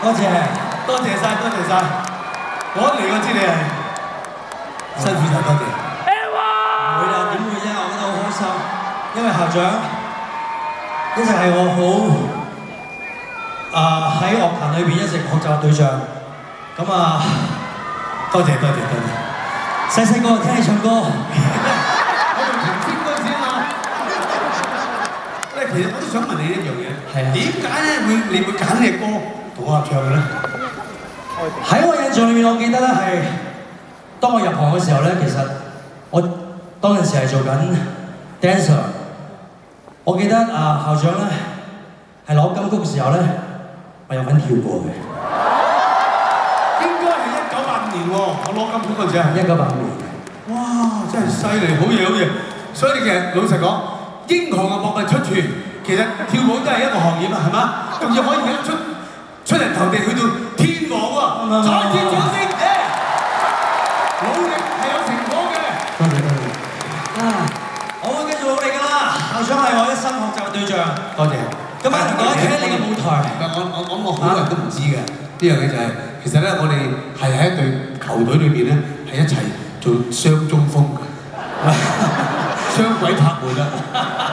多謝多謝晒，多謝晒。我嚟我知你係辛苦晒，多謝。唔會啦，點會啫？我覺得好開心，因為校長一直係我好喺樂壇裏邊一直學習嘅對象。咁啊，多謝多謝多謝。細細個聽你唱歌，我仲童星嗰陣時啊嘛。其實我都想問你一樣嘢，係啊，點解咧你會揀呢隻歌同我合唱嘅咧？喺我印象裏面，我記得咧係當我入行嘅時候咧，其實我當陣時係做緊 dancer。我記得校長咧係攞金曲嘅時候咧，我有份跳過嘅。應該係1985年喎，我攞金曲嗰陣時係1985年。哇！真係犀利，好嘢好嘢。所以你其實老實講，英雄嘅莫問出處，其實跳舞都係一個行業啊，係嘛？仲要可以出人頭地去到天王喎！再次掌聲！努力係有成果嘅。多謝多謝。我會繼續努力㗎啦。校長係我一生學習嘅對象。多謝。今晚同我企喺你嘅舞台。我好多人都唔知嘅呢樣嘢就係，其實咧我哋係喺一隊球隊裏邊咧係一齊做雙中鋒嘅，雙鬼拍門啊！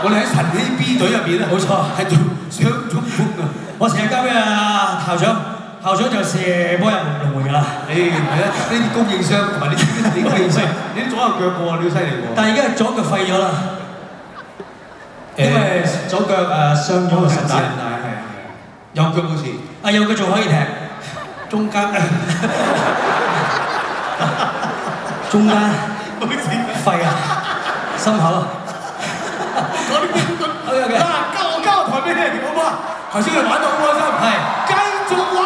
我哋喺晨曦 B 隊入邊咧，冇錯，係做雙中鋒啊！我成日交俾校長，校長就射波入龍門㗎啦。係啦，呢啲供應商同埋你供應商，你啲左右腳步啊，你好犀利喎！但係而家左腳廢咗啦，因為左腳傷咗個十字韌帶，係右腳冇事，右腳仲可以踢，中間冇事，廢啊，心口啊。講啲標準。嗱，交個台俾你，好唔好啊？頭先你玩到好開心，係繼續玩。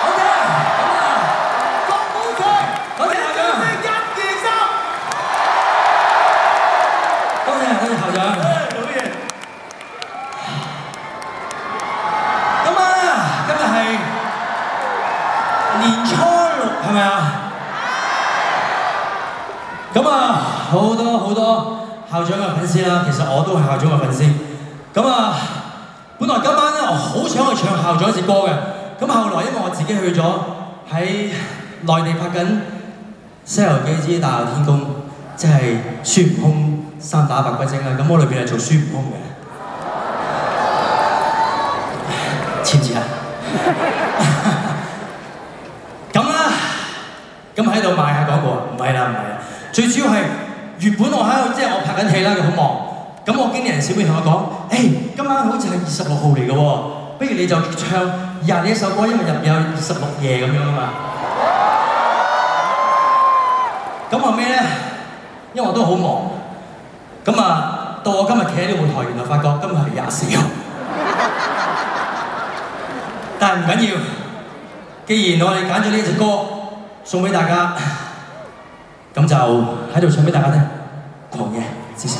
好嘅，咁啊，國寶隊，多謝校長。1、2、3。多謝校長。好嘢。今晚啊，今日係年初6，係咪啊？咁啊，好多校長嘅粉絲啦，其實我都係校長嘅粉絲。咁啊，本來今晚咧，我好想去唱校長一隻歌嘅。咁後來因為我自己去咗喺內地拍緊《西遊記之大鬧天宮》，即係孫悟空3打白骨精啊。咁我裏邊係做孫悟空嘅。似唔似啊？咁啦，咁喺度賣下廣告啊？唔係啦。最主要係原本我喺度，即係我拍緊戲啦，好忙。咁我經理人小妹同我講：今晚好似係26號嚟嘅喎，不如你就唱21首歌，因為入邊有26夜咁樣啊嘛。咁後尾咧，因為我都好忙，咁啊到我今日企喺呢個舞台，原來發覺今日係24號。但係唔緊要，既然我哋揀咗呢隻歌送俾大家，咁就喺度唱俾大家聽，狂野支持。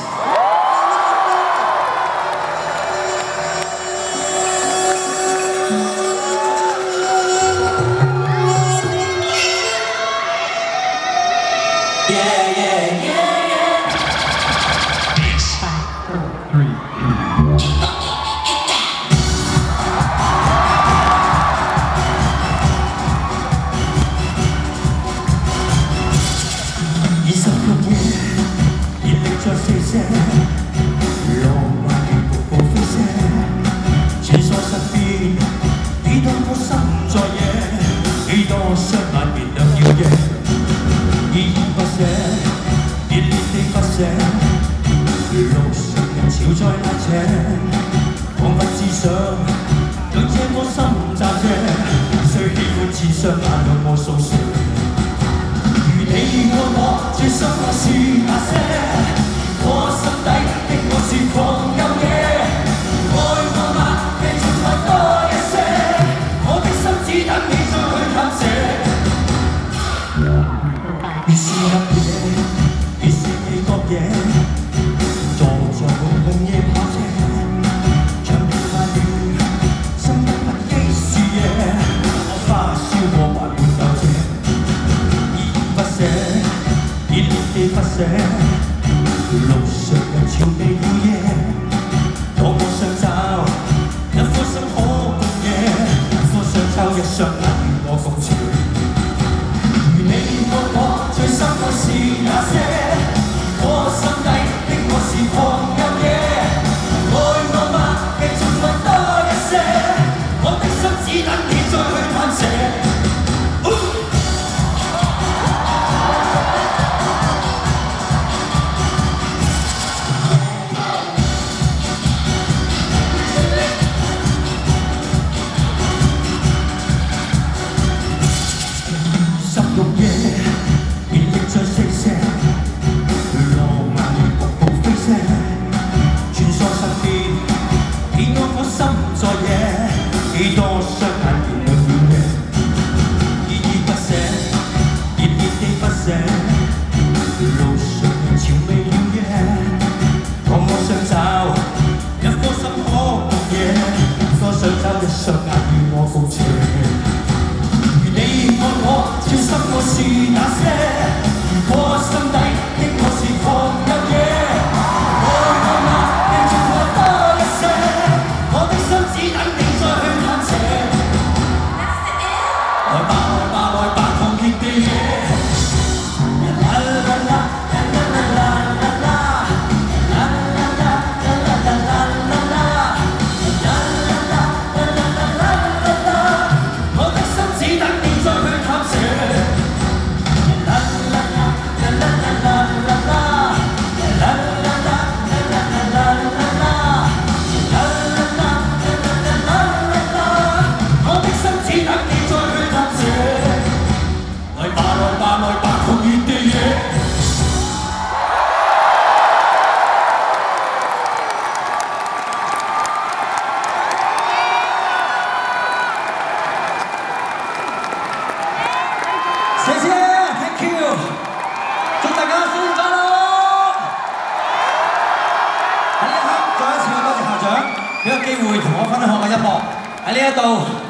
上眼與我共存。如你愛我，最深愛是那些，如果心底的我是狂有野，愛那你盡愛多一些，我的心只等你再去探邪。來吧來吧來吧，狂熱地野。啦啦啦啦啦啦啦啦啦啦啦啦啦啦啦。我的心只等你再去探邪。啦啦啦啦啦啦啦啦啦啦啦啦啦啦啦。我的心只等你再去探邪。來吧來吧來吧，狂熱地野。謝謝 ，thank you，祝大家新年快樂！喺呢一刻，再一次多謝校長俾個機會同我分享我嘅音樂喺呢一度。